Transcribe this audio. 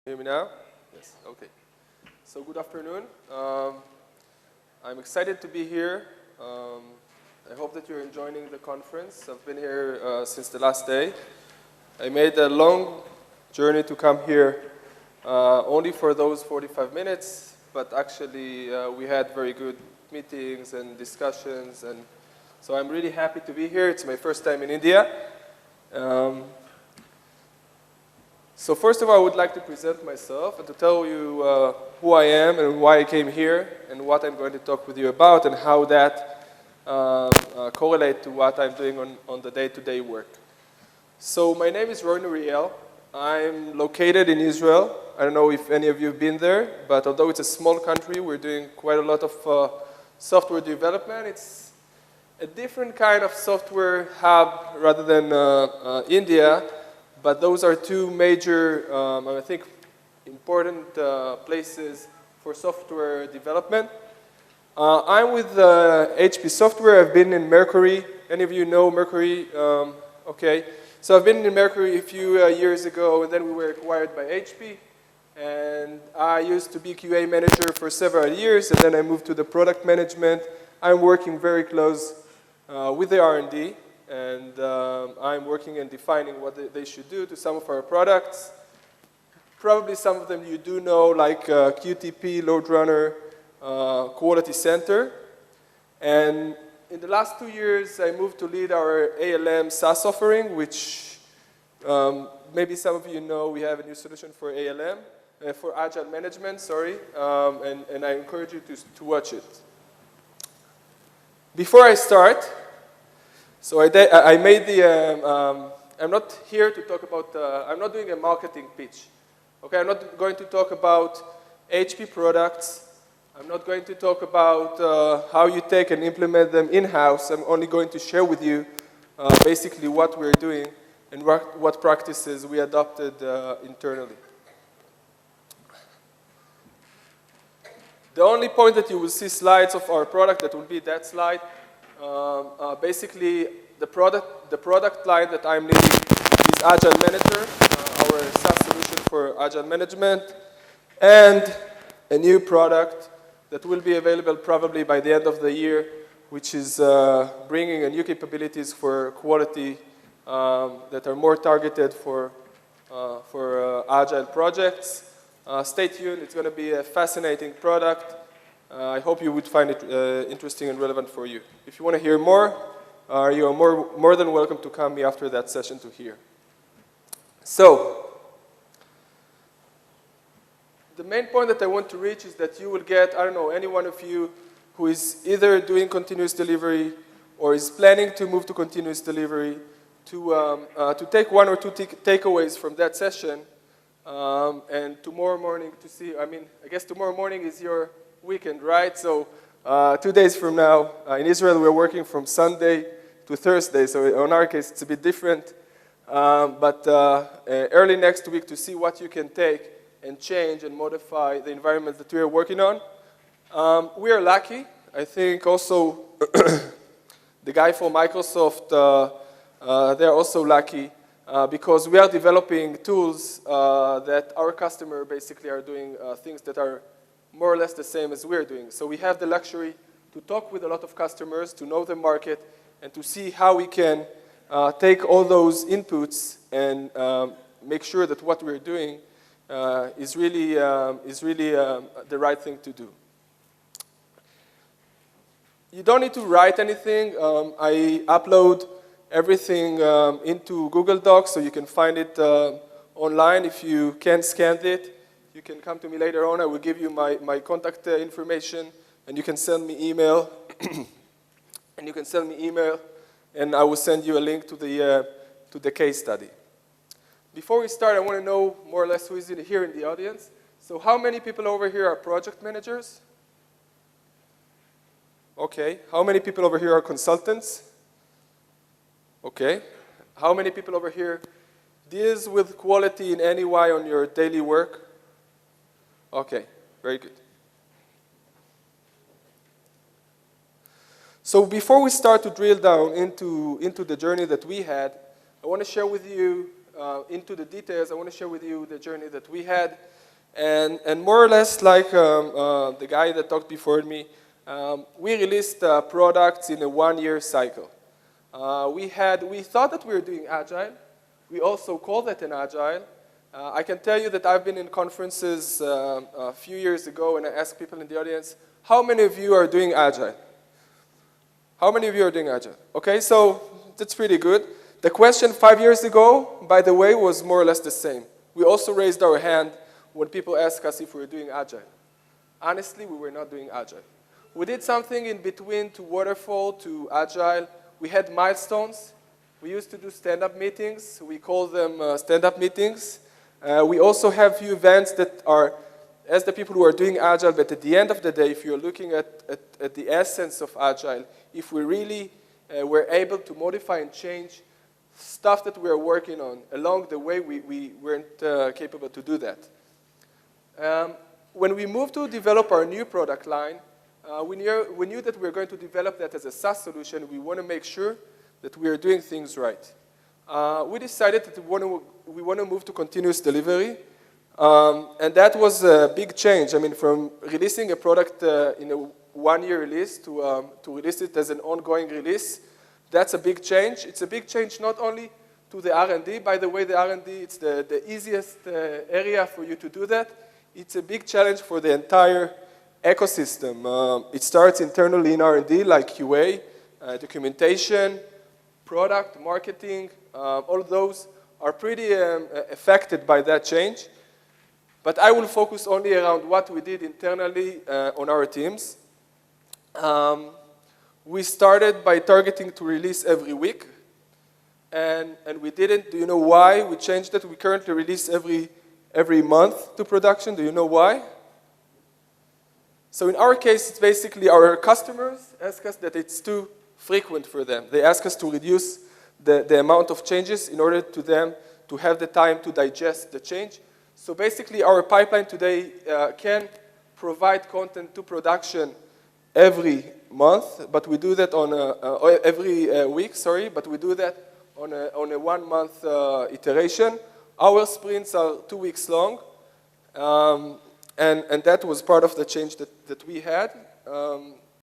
Hear me now? Yes, okay. So good afternoon. I'm excited to be here. I hope that you're enjoying the conference. I've been here since the last day. I made a long journey to come here only for those 45 minutes, but actually we had very good meetings and discussions, and so I'm really happy to be here. It's my first time in India. So first of all, I would like to present myself and to tell you who I am and why I came here and what I'm going to talk with you about and how that correlates to what I'm doing on the day-to-day work. So my name is Roy Nuriel. I'm located in Israel. I don't know if any of you have been there, but although it's a small country, we're doing quite a lot of software development. It's a different kind of software hub rather than India. But those are two major, I think, important places for software development. I'm with HP Software. I've been in Mercury. Any of you know Mercury? Okay. So I've been in Mercury a few years ago, and then we were acquired by HP. And I used to be QA manager for several years, and then I moved to the product management. I'm working very close with the R&D. And I'm working and defining what they should do to some of our products. Probably some of them you do know, like QTP, Load Runner, Quality Center. And in the last 2 years, I moved to lead our ALM SaaS offering, which maybe some of you know we have a new solution for ALM, for Agile Management, sorry. And I encourage you to watch it. Before I start, so I made the, I'm not here to talk about, I'm not doing a marketing pitch. Okay, I'm not going to talk about HP products. I'm not going to talk about how you take and implement them in-house. I'm only going to share with you basically what we're doing and what practices we adopted internally. The only point that you will see slides of our product, that will be that slide. Basically, the product line that I'm leading is Agile Manager, our SaaS solution for Agile Management, and a new product that will be available probably by the end of the year, which is bringing new capabilities for quality that are more targeted for Agile projects. Stay tuned. It's going to be a fascinating product. I hope you would find it interesting and relevant for you. If you want to hear more, you are more than welcome to come after that session to hear. So, the main point that I want to reach is that you will get, I don't know, any one of you who is either doing continuous delivery or is planning to move to continuous delivery to take one or two takeaways from that session and tomorrow morning to see, I guess tomorrow morning is your weekend, right? So 2 days from now, in Israel, we're working from Sunday to Thursday. So in our case, it's a bit different. But early next week to see what you can take and change and modify the environment that we are working on. We are lucky. I think also the guy from Microsoft, they're also lucky because we are developing tools that our customer basically are doing things that are more or less the same as we're doing. So we have the luxury to talk with a lot of customers, to know the market, and to see how we can take all those inputs and make sure that what we're doing is really the right thing to do. You don't need to write anything. I upload everything into Google Docs, so you can find it online. If you can't scan it, you can come to me later on. I will give you my contact information, and you can send me email. And you can send me email, and I will send you a link to the case study. Before we start, I want to know more or less who is here in the audience. So how many people over here are project managers? Okay. How many people over here are consultants? Okay. How many people over here deals with quality in any way on your daily work? Okay, very good. So before we start to drill down into the journey that we had, I want to share with you into the details, I want to share with you the journey that we had. And more or less like the guy that talked before me, we released products in a 1-year cycle. We thought that we were doing agile. We also called it an agile. I can tell you that I've been in conferences a few years ago, and I asked people in the audience, how many of you are doing agile? How many of you are doing agile? Okay, so that's pretty good. The question 5 years ago, by the way, was more or less the same. We also raised our hand when people asked us if we were doing agile. Honestly, we were not doing agile. We did something in between to waterfall to agile. We had milestones. We used to do stand-up meetings. We call them stand-up meetings. We also have few events that are, as the people who are doing agile, but at the end of the day, if you're looking at the essence of agile, if we really were able to modify and change stuff that we are working on along the way, we weren't capable to do that. When we moved to develop our new product line, we knew that we were going to develop that as a SaaS solution. We want to make sure that we are doing things right. We decided that we want to move to continuous delivery, and that was a big change. I mean, from releasing a product in a 1-year release to release it as an ongoing release, that's a big change. It's a big change not only to the R&D. By the way, the R&D, it's the easiest area for you to do that. It's a big challenge for the entire ecosystem. It starts internally in R&D, like QA, documentation, product, marketing. All of those are pretty affected by that change. But I will focus only around what we did internally on our teams. We started by targeting to release every week, and we didn't. Do you know why we changed it? We currently release every month to production. Do you know why? So in our case, it's basically our customers ask us that it's too frequent for them. They ask us to reduce the amount of changes in order to them to have the time to digest the change. So basically, our pipeline today can provide content to production every month, but we do that on every week, sorry, but we do that on a 1-month iteration. Our sprints are 2 weeks long, and that was part of the change that we had.